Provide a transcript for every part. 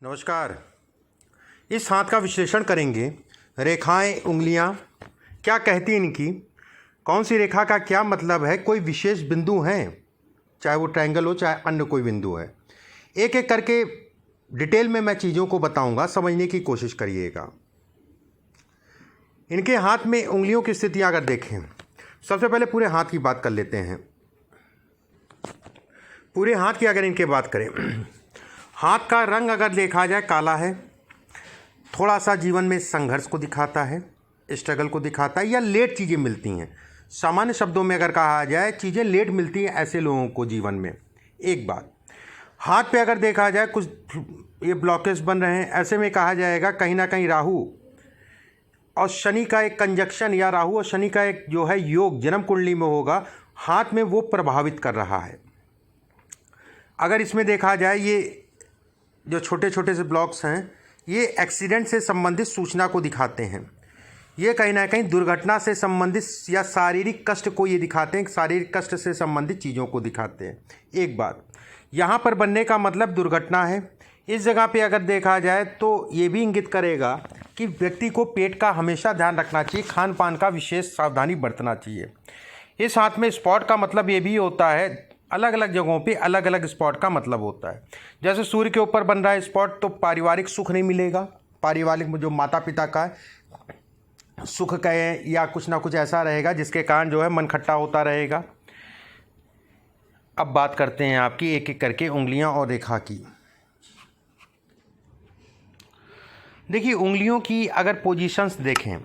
नमस्कार। इस हाथ का विश्लेषण करेंगे। रेखाएं, उंगलियां क्या कहती हैं, इनकी कौन सी रेखा का क्या मतलब है, कोई विशेष बिंदु हैं, चाहे वो ट्रायंगल हो चाहे अन्य कोई बिंदु है। एक एक करके डिटेल में मैं चीज़ों को बताऊंगा, समझने की कोशिश करिएगा। इनके हाथ में उंगलियों की स्थितियां अगर देखें, सबसे पहले पूरे हाथ की बात कर लेते हैं। पूरे हाथ की अगर इनके बात करें, हाथ का रंग अगर देखा जाए काला है, थोड़ा सा जीवन में संघर्ष को दिखाता है, स्ट्रगल को दिखाता है, या लेट चीज़ें मिलती हैं। सामान्य शब्दों में अगर कहा जाए, चीज़ें लेट मिलती हैं ऐसे लोगों को जीवन में। एक बात, हाथ पे अगर देखा जाए कुछ ये ब्लॉकेज बन रहे हैं, ऐसे में कहा जाएगा कहीं ना कहीं राहु और शनि का एक कंजक्शन, या राहु और शनि का एक जो है योग जन्म कुंडली में होगा, हाथ में वो प्रभावित कर रहा है। अगर इसमें देखा जाए, ये जो छोटे छोटे से ब्लॉक्स हैं, ये एक्सीडेंट से संबंधित सूचना को दिखाते हैं। ये कहीं ना कहीं दुर्घटना से संबंधित या शारीरिक कष्ट को ये दिखाते हैं, शारीरिक कष्ट से संबंधित चीज़ों को दिखाते हैं। एक बात, यहाँ पर बनने का मतलब दुर्घटना है। इस जगह पे अगर देखा जाए तो ये भी इंगित करेगा कि व्यक्ति को पेट का हमेशा ध्यान रखना चाहिए, खान पान का विशेष सावधानी बरतना चाहिए। इस हाथ में स्पॉट का मतलब ये भी होता है, अलग अलग जगहों पे अलग अलग स्पॉट का मतलब होता है। जैसे सूर्य के ऊपर बन रहा है स्पॉट, तो पारिवारिक सुख नहीं मिलेगा। पारिवारिक जो माता पिता का सुख कहें या कुछ ना कुछ ऐसा रहेगा जिसके कारण जो है मन खट्टा होता रहेगा। अब बात करते हैं आपकी एक एक करके उंगलियां और रेखा की। देखिए, उंगलियों की अगर पोजीशंस देखें,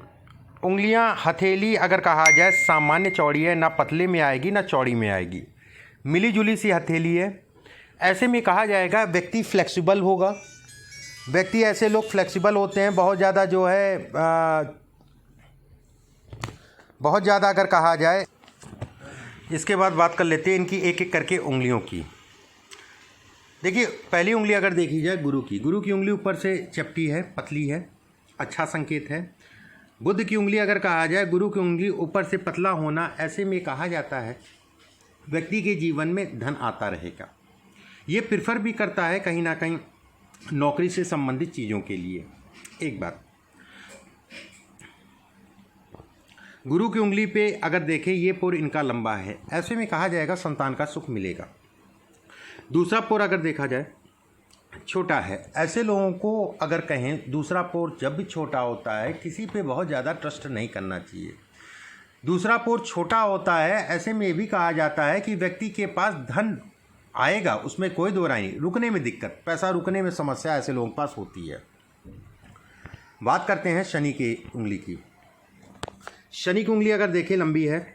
उंगलियां हथेली अगर कहा जाए सामान्य चौड़ी है, ना पतले में आएगी ना चौड़ी में आएगी, मिली जुली सी हथेली है। ऐसे में कहा जाएगा व्यक्ति फ्लेक्सिबल होगा। व्यक्ति, ऐसे लोग फ्लेक्सिबल होते हैं बहुत ज़्यादा, जो है बहुत ज़्यादा अगर कहा जाए। इसके बाद बात कर लेते हैं इनकी एक एक करके उंगलियों की। देखिए, पहली उंगली अगर देखी जाए गुरु की उंगली ऊपर से चपटी है, पतली है, अच्छा संकेत है। बुध की उंगली अगर कहा जाए, गुरु की उंगली ऊपर से पतला होना, ऐसे में कहा जाता है व्यक्ति के जीवन में धन आता रहेगा। ये प्रिफर भी करता है कहीं ना कहीं नौकरी से संबंधित चीज़ों के लिए। एक बात, गुरु की उंगली पे अगर देखें, ये पोर इनका लंबा है, ऐसे में कहा जाएगा संतान का सुख मिलेगा। दूसरा पोर अगर देखा जाए छोटा है, ऐसे लोगों को अगर कहें दूसरा पोर जब भी छोटा होता है, किसी पे बहुत ज़्यादा ट्रस्ट नहीं करना चाहिए। दूसरा पोर छोटा होता है, ऐसे में भी कहा जाता है कि व्यक्ति के पास धन आएगा, उसमें कोई दो राय नहीं, रुकने में दिक्कत, पैसा रुकने में समस्या ऐसे लोगों के पास होती है। बात करते हैं शनि की उंगली की। शनि की उंगली अगर देखें लंबी है।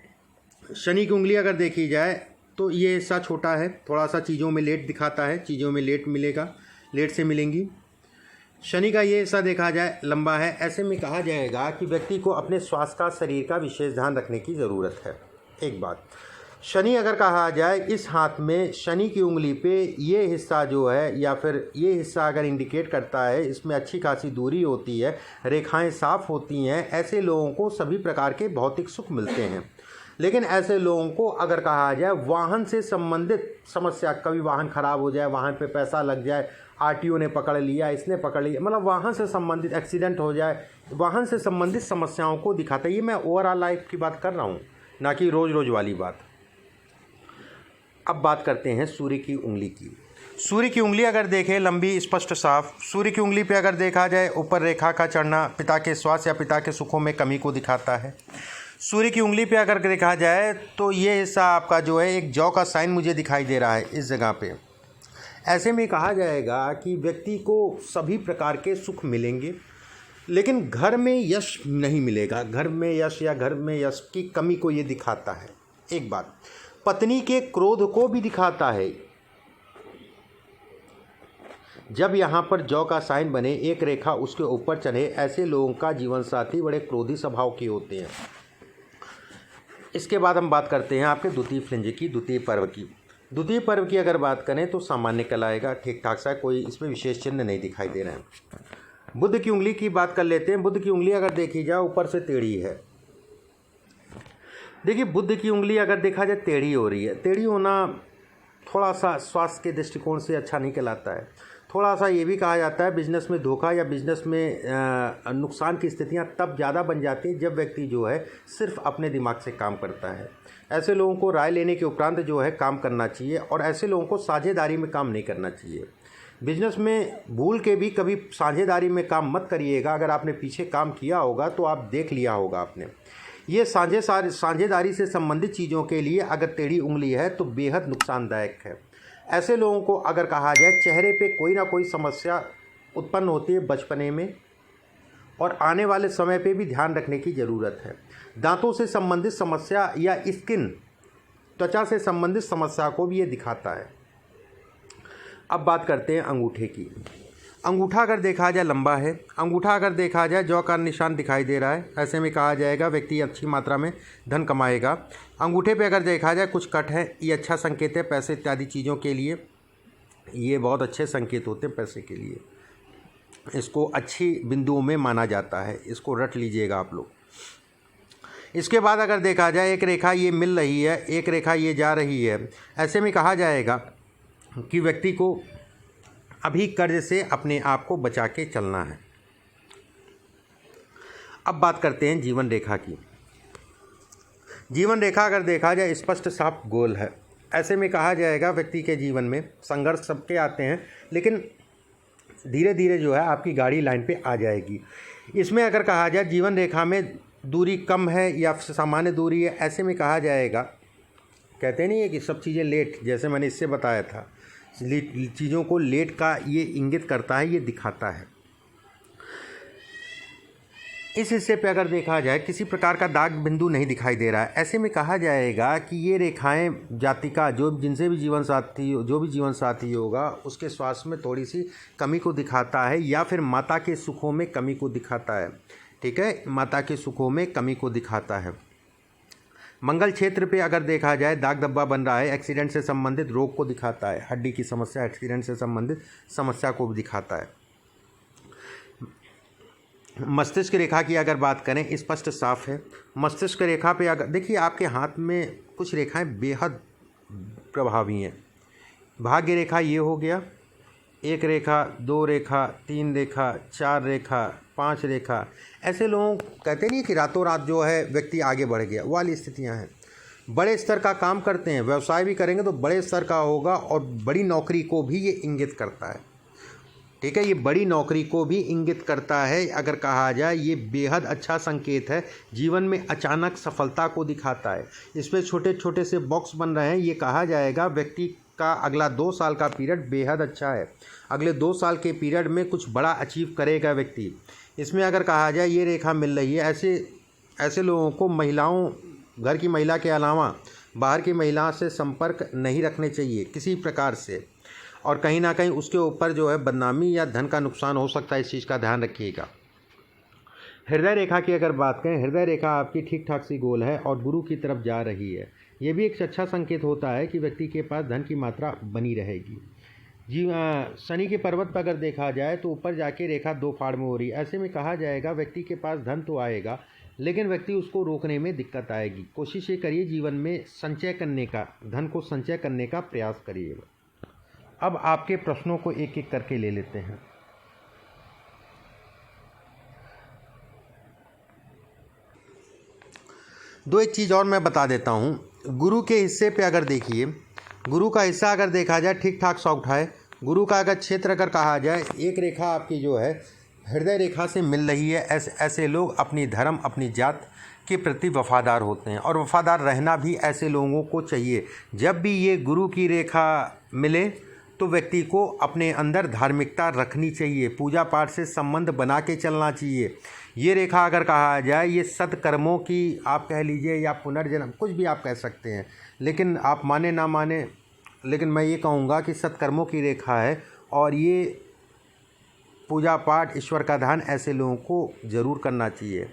शनि की उंगली अगर देखी जाए तो ये हिस्सा छोटा है, थोड़ा सा चीज़ों में लेट दिखाता है, चीज़ों में लेट मिलेगा, लेट से मिलेंगी। शनि का ये हिस्सा देखा जाए लंबा है, ऐसे में कहा जाएगा कि व्यक्ति को अपने स्वास्थ्य का, शरीर का विशेष ध्यान रखने की ज़रूरत है। एक बात, शनि अगर कहा जाए, इस हाथ में शनि की उंगली पे ये हिस्सा जो है, या फिर ये हिस्सा अगर इंडिकेट करता है, इसमें अच्छी खासी दूरी होती है, रेखाएं साफ होती हैं, ऐसे लोगों को सभी प्रकार के भौतिक सुख मिलते हैं। लेकिन ऐसे लोगों को अगर कहा जाए वाहन से संबंधित समस्या, कभी वाहन खराब हो जाए, वाहन पे पैसा लग जाए, आरटीओ ने पकड़ लिया, इसने पकड़ लिया, मतलब वाहन से संबंधित एक्सीडेंट हो जाए, वाहन से संबंधित समस्याओं को दिखाता है। ये मैं ओवरऑल लाइफ की बात कर रहा हूँ, ना कि रोज़ रोज़ वाली बात। अब बात करते हैं सूर्य की उंगली की। सूर्य की उंगली अगर देखें लंबी, स्पष्ट, साफ। सूर्य की उंगली पे अगर देखा जाए, ऊपर रेखा का चढ़ना पिता के स्वास्थ्य या पिता के सुखों में कमी को दिखाता है। सूर्य की उंगली पे अगर देखा जाए तो ये हिस्सा आपका जो है एक जौ का साइन मुझे दिखाई दे रहा है इस जगह पे। ऐसे में कहा जाएगा कि व्यक्ति को सभी प्रकार के सुख मिलेंगे, लेकिन घर में यश नहीं मिलेगा। घर में यश या घर में यश की कमी को ये दिखाता है। एक बात, पत्नी के क्रोध को भी दिखाता है। जब यहाँ पर जौ का साइन बने, एक रेखा उसके ऊपर चढ़े, ऐसे लोगों का जीवन साथी बड़े क्रोधी स्वभाव के होते हैं। इसके बाद हम बात करते हैं आपके द्वितीय फ्रिंज की, द्वितीय पर्व की। द्वितीय पर्व की अगर बात करें तो सामान्य कहलाएगा, ठीक ठाक सा, कोई इसमें विशेष चिन्ह नहीं दिखाई दे रहे हैं। बुध की उंगली की बात कर लेते हैं। बुध की उंगली अगर देखी जाए ऊपर से टेढ़ी है। देखिए, बुध की उंगली अगर देखा जाए टेढ़ी हो रही है। टेढ़ी होना थोड़ा सा स्वास्थ्य के दृष्टिकोण से अच्छा नहीं कहलाता है। थोड़ा सा ये भी कहा जाता है बिजनेस में धोखा या बिजनेस में नुकसान की स्थितियां तब ज़्यादा बन जाती हैं जब व्यक्ति जो है सिर्फ अपने दिमाग से काम करता है। ऐसे लोगों को राय लेने के उपरांत जो है काम करना चाहिए और ऐसे लोगों को साझेदारी में काम नहीं करना चाहिए। बिजनेस में भूल के भी कभी साझेदारी में काम मत करिएगा। अगर आपने पीछे काम किया होगा तो आप देख लिया होगा आपने। ये साझेदारी से संबंधित चीज़ों के लिए अगर टेढ़ी उंगली है तो बेहद नुकसानदायक है। ऐसे लोगों को अगर कहा जाए चेहरे पे कोई ना कोई समस्या उत्पन्न होती है बचपने में और आने वाले समय पे भी ध्यान रखने की ज़रूरत है। दांतों से संबंधित समस्या या स्किन त्वचा से संबंधित समस्या को भी ये दिखाता है। अब बात करते हैं अंगूठे की। अंगूठा अगर देखा जाए लंबा है, अंगूठा अगर देखा जाए जौ का निशान दिखाई दे रहा है, ऐसे में कहा जाएगा व्यक्ति अच्छी मात्रा में धन कमाएगा। अंगूठे पे अगर देखा जाए कुछ कट है, ये अच्छा संकेत है पैसे इत्यादि चीज़ों के लिए। ये बहुत अच्छे संकेत होते हैं पैसे के लिए। इसको अच्छी बिंदुओं में माना जाता है, इसको रट लीजिएगा आप लोग। इसके बाद अगर देखा जाए एक रेखा ये मिल रही है, एक रेखा ये जा रही है, ऐसे में कहा जाएगा कि व्यक्ति को अभी कर्ज से अपने आप को बचा के चलना है। अब बात करते हैं जीवन रेखा की। जीवन रेखा अगर देखा जाए स्पष्ट साफ गोल है, ऐसे में कहा जाएगा व्यक्ति के जीवन में संघर्ष सबके आते हैं, लेकिन धीरे धीरे जो है आपकी गाड़ी लाइन पे आ जाएगी। इसमें अगर कहा जाए जीवन रेखा में दूरी कम है या सामान्य दूरी है, ऐसे में कहा जाएगा, कहते नहीं है कि सब चीज़ें लेट, जैसे मैंने इससे बताया था, चीज़ों को लेट का ये इंगित करता है, ये दिखाता है। इस हिस्से पे अगर देखा जाए किसी प्रकार का दाग बिंदु नहीं दिखाई दे रहा है, ऐसे में कहा जाएगा कि ये रेखाएं जाति का जो भी जीवन साथी होगा उसके स्वास्थ्य में थोड़ी सी कमी को दिखाता है या फिर माता के सुखों में कमी को दिखाता है। ठीक है, माता के सुखों में कमी को दिखाता है। मंगल क्षेत्र पे अगर देखा जाए दाग धब्बा बन रहा है, एक्सीडेंट से संबंधित रोग को दिखाता है। हड्डी की समस्या एक्सीडेंट से संबंधित समस्या को भी दिखाता है। मस्तिष्क रेखा की अगर बात करें स्पष्ट साफ है। मस्तिष्क रेखा पे अगर देखिए आपके हाथ में कुछ रेखाएं बेहद प्रभावी हैं। भाग्य रेखा ये हो गया, एक रेखा, दो रेखा, तीन रेखा, चार रेखा, पांच रेखा। ऐसे लोग कहते नहीं कि रातों रात जो है व्यक्ति आगे बढ़ गया, वाली स्थितियां हैं। बड़े स्तर का काम करते हैं, व्यवसाय भी करेंगे तो बड़े स्तर का होगा और बड़ी नौकरी को भी ये इंगित करता है। ठीक है, ये बड़ी नौकरी को भी इंगित करता है। अगर कहा जाए ये बेहद अच्छा संकेत है, जीवन में अचानक सफलता को दिखाता है। इसमें छोटे छोटे से बॉक्स बन रहे हैं, ये कहा जाएगा व्यक्ति का अगला 2 साल का पीरियड बेहद अच्छा है। अगले 2 साल के पीरियड में कुछ बड़ा अचीव करेगा व्यक्ति। इसमें अगर कहा जाए ये रेखा मिल रही है, ऐसे लोगों को महिलाओं, घर की महिला के अलावा बाहर की महिला से संपर्क नहीं रखने चाहिए किसी प्रकार से, और कहीं ना कहीं उसके ऊपर जो है बदनामी या धन का नुकसान हो सकता है, इस चीज़ का ध्यान रखिएगा। हृदय रेखा की अगर बात करें, हृदय रेखा आपकी ठीक ठाक सी गोल है और गुरु की तरफ जा रही है। ये भी एक अच्छा संकेत होता है कि व्यक्ति के पास धन की मात्रा बनी रहेगी। शनि के पर्वत पर अगर देखा जाए तो ऊपर जाके रेखा 2 फाड़ में हो रही है। ऐसे में कहा जाएगा व्यक्ति के पास धन तो आएगा, लेकिन व्यक्ति उसको रोकने में दिक्कत आएगी। कोशिश ये करिए जीवन में संचय करने का, धन को संचय करने का प्रयास करिएगा। अब आपके प्रश्नों को एक एक करके ले लेते हैं। एक चीज़ और मैं बता देता हूँ। गुरु के हिस्से पे अगर देखिए, गुरु का हिस्सा अगर देखा जाए ठीक ठाक सॉफ्ट है। गुरु का अगर क्षेत्र अगर कहा जाए, एक रेखा आपकी जो है हृदय रेखा से मिल रही है। ऐसे लोग अपनी धर्म, अपनी जात के प्रति वफादार होते हैं और वफादार रहना भी ऐसे लोगों को चाहिए। जब भी ये गुरु की रेखा मिले तो व्यक्ति को अपने अंदर धार्मिकता रखनी चाहिए, पूजा पाठ से संबंध बना के चलना चाहिए। ये रेखा अगर कहा जाए ये सत्कर्मों की आप कह लीजिए या पुनर्जन्म, कुछ भी आप कह सकते हैं, लेकिन आप माने ना माने, लेकिन मैं ये कहूँगा कि सत्कर्मों की रेखा है और ये पूजा पाठ, ईश्वर का ध्यान ऐसे लोगों को ज़रूर करना चाहिए।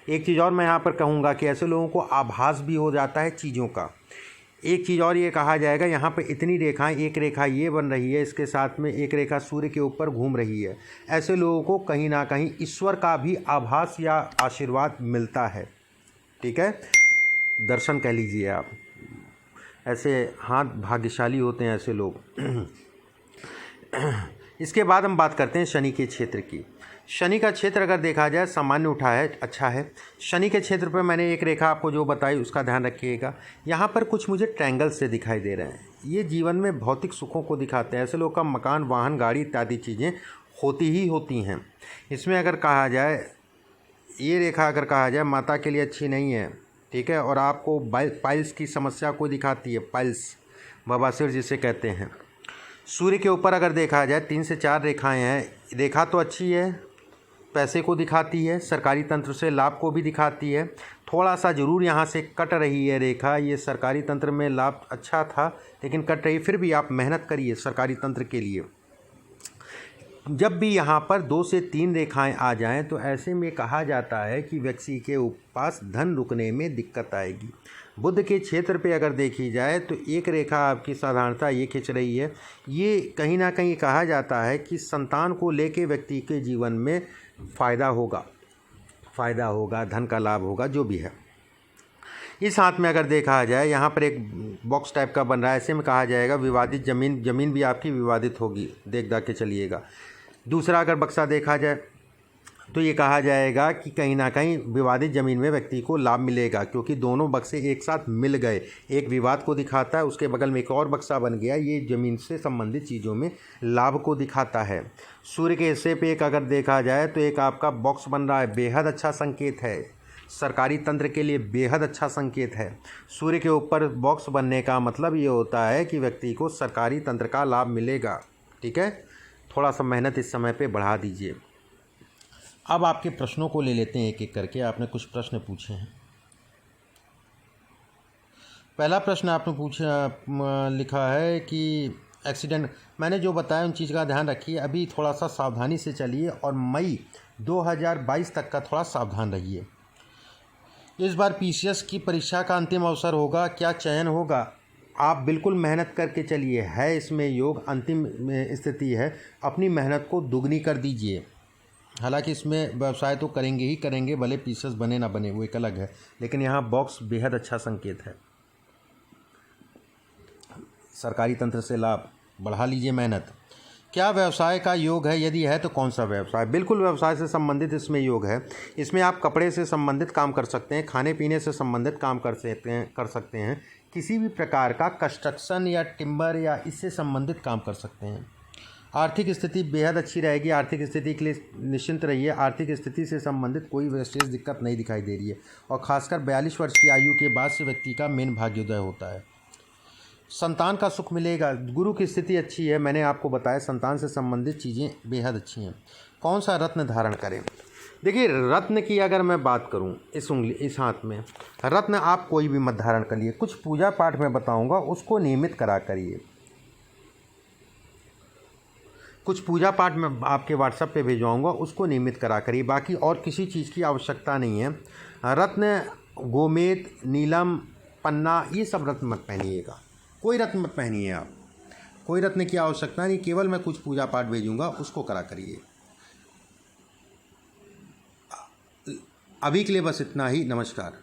एक चीज़ और मैं यहाँ पर कहूँगा कि ऐसे लोगों को आभास भी हो जाता है चीज़ों का। एक चीज़ और ये कहा जाएगा, यहाँ पे इतनी रेखाएं, एक रेखा ये बन रही है, इसके साथ में एक रेखा सूर्य के ऊपर घूम रही है। ऐसे लोगों को कहीं ना कहीं ईश्वर का भी आभास या आशीर्वाद मिलता है। ठीक है, दर्शन कह लीजिए आप। ऐसे हाथ भाग्यशाली होते हैं ऐसे लोग। इसके बाद हम बात करते हैं शनि के क्षेत्र की। शनि का क्षेत्र अगर देखा जाए सामान्य उठा है, अच्छा है। शनि के क्षेत्र पर मैंने एक रेखा आपको जो बताई उसका ध्यान रखिएगा। यहाँ पर कुछ मुझे ट्रायंगल से दिखाई दे रहे हैं, ये जीवन में भौतिक सुखों को दिखाते हैं। ऐसे लोग का मकान, वाहन, गाड़ी इत्यादि चीज़ें होती ही होती हैं। इसमें अगर कहा जाए, ये रेखा अगर कहा जाए माता के लिए अच्छी नहीं है, ठीक है, और आपको पाइल्स की समस्या को दिखाती है, पाइल्स बवासीर जिसे कहते हैं। सूर्य के ऊपर अगर देखा जाए 3 से 4 रेखाएं हैं। रेखा तो अच्छी है, पैसे को दिखाती है, सरकारी तंत्र से लाभ को भी दिखाती है। थोड़ा सा ज़रूर यहाँ से कट रही है रेखा, ये सरकारी तंत्र में लाभ अच्छा था लेकिन कट रही, फिर भी आप मेहनत करिए सरकारी तंत्र के लिए। जब भी यहाँ पर 2 से 3 रेखाएं आ जाएं तो ऐसे में कहा जाता है कि व्यक्ति के पास धन रुकने में दिक्कत आएगी। बुध के क्षेत्र पे अगर देखी जाए तो एक रेखा आपकी साधारणता ये खिंच रही है, ये कहीं ना कहीं कहा जाता है कि संतान को लेके व्यक्ति के जीवन में फ़ायदा होगा, धन का लाभ होगा, जो भी है। इस हाथ में अगर देखा जाए यहाँ पर एक बॉक्स टाइप का बन रहा है, ऐसे में कहा जाएगा विवादित ज़मीन भी आपकी विवादित होगी, देख के चलिएगा। दूसरा अगर बक्सा देखा जाए तो ये कहा जाएगा कि कहीं ना कहीं विवादित ज़मीन में व्यक्ति को लाभ मिलेगा, क्योंकि दोनों बक्से एक साथ मिल गए। एक विवाद को दिखाता है, उसके बगल में एक और बक्सा बन गया, ये ज़मीन से संबंधित चीज़ों में लाभ को दिखाता है। सूर्य के हिस्से पे एक अगर देखा जाए तो एक आपका बॉक्स बन रहा है, बेहद अच्छा संकेत है, सरकारी तंत्र के लिए बेहद अच्छा संकेत है। सूर्य के ऊपर बॉक्स बनने का मतलब ये होता है कि व्यक्ति को सरकारी तंत्र का लाभ मिलेगा, ठीक है। थोड़ा सा मेहनत इस समय पे बढ़ा दीजिए। अब आपके प्रश्नों को ले लेते हैं एक एक करके। आपने कुछ प्रश्न पूछे हैं। पहला प्रश्न आपने लिखा है कि एक्सीडेंट, मैंने जो बताया उन चीज़ का ध्यान रखिए। अभी थोड़ा सा सावधानी से चलिए और मई 2022 तक का थोड़ा सावधान रहिए। इस बार पीसीएस की परीक्षा का अंतिम अवसर होगा, क्या चयन होगा? आप बिल्कुल मेहनत करके चलिए, है इसमें योग, अंतिम स्थिति है, अपनी मेहनत को दुगनी कर दीजिए। हालांकि इसमें व्यवसाय तो करेंगे ही करेंगे, भले पीसेस बने ना बने वो एक अलग है, लेकिन यहाँ बॉक्स बेहद अच्छा संकेत है। सरकारी तंत्र से लाभ, बढ़ा लीजिए मेहनत। क्या व्यवसाय का योग है? यदि है तो कौन सा व्यवसाय? बिल्कुल व्यवसाय से संबंधित इसमें योग है। इसमें आप कपड़े से संबंधित काम कर सकते हैं, खाने पीने से संबंधित काम कर सकते हैं, किसी भी प्रकार का कंस्ट्रक्शन या टिम्बर या इससे संबंधित काम कर सकते हैं। आर्थिक स्थिति बेहद अच्छी रहेगी, आर्थिक स्थिति के लिए निश्चिंत रहिए। आर्थिक स्थिति से संबंधित कोई विशेष दिक्कत नहीं दिखाई दे रही है, और खासकर 42 वर्ष की आयु के बाद से व्यक्ति का मेन भाग्योदय होता है। संतान का सुख मिलेगा, गुरु की स्थिति अच्छी है, मैंने आपको बताया संतान से संबंधित चीज़ें बेहद अच्छी हैं। कौन सा रत्न धारण करें? देखिए, रत्न की अगर मैं बात करूं, इस हाथ में रत्न आप कोई भी मत धारण करिए। कुछ पूजा पाठ में बताऊंगा, उसको नियमित करा करिए। कुछ पूजा पाठ में आपके व्हाट्सएप पे भिजवाऊंगा, उसको नियमित करा करिए। बाकी और किसी चीज़ की आवश्यकता नहीं है। रत्न, गोमेद, नीलम, पन्ना, ये सब रत्न मत पहनिएगा, कोई रत्न मत पहनिए आप। कोई रत्न की आवश्यकता नहीं, केवल मैं कुछ पूजा पाठ भेजूंगा, उसको करा करिए। अभी के लिए बस इतना ही। नमस्कार।